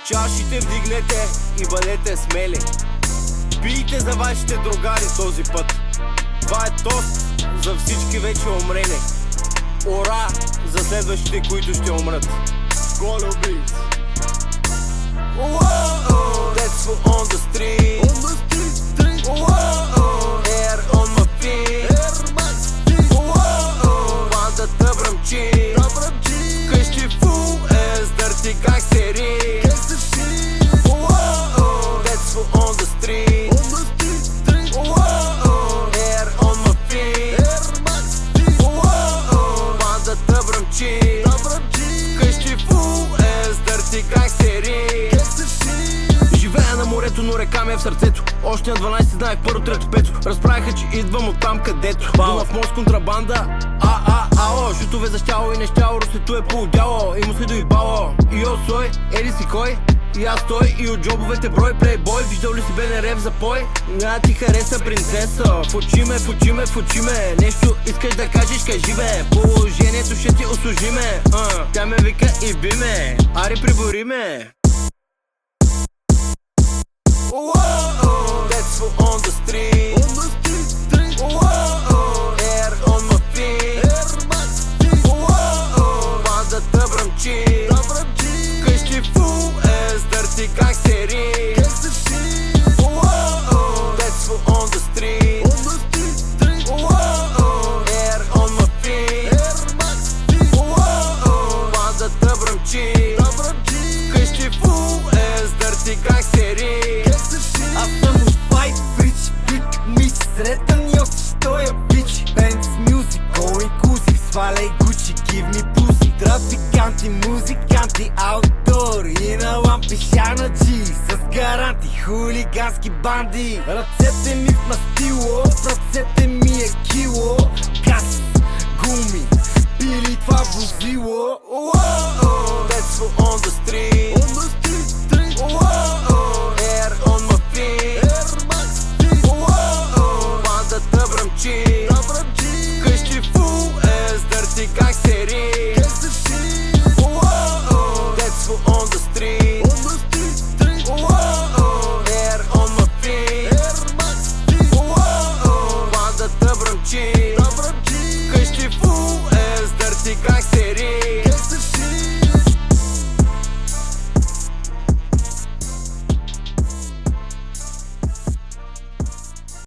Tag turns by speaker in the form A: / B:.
A: Чашите вдигнете и бъдете смели. Пийте за вашите другари този път. Това е тост за всички вече умрели. Ура за следващите, които ще умрат. Голо Beats. That's for on the street. Air on my feet. Бандата бръмчи. Къщи full as dirty гангстери. That's for on the street. Air on my feet. Бандата бръмчи. Къщи full as dirty гангстери. Живея на морето, но река ми е в сърцето. Още на 12 знаех първо, трето, пето. Разправиха, че идвам от там, където Дунав мост, контрабанда. Ао, жутове за щяло и нещяло. Русето е поудяло и му се доибало. И о, сой, еди си кой? И аз той и от джобовете брой. Плейбой, виждал ли си БНР в запой? Ня ти хареса принцеса. В очи ме, в очи ме, в очи ме. Нещо искаш да кажеш, кажи бе. Положението ще ти услужи ме. Тя ме вика и би ме. Ари прибори ме. That's for on the street. Air on my feet. Бандата бръмчи. Къщи full as dirty гангстери. That's for on the street. Air on my feet. Бандата бръмчи. Къщи full as dirty гангстери.
B: Аз съм от White Bridge, битък ми сретен и още стоя бич. Benz Music, all inclusive, сваляй Gucci, give me pussy. Трафиканти, музиканти, аутдор и на лампи шанаджи. С гаранти, хулигански банди. Ръцете ми в мастило, в ръцете ми е кило. Газ, гуми, пили това возило.
A: That's for on the street.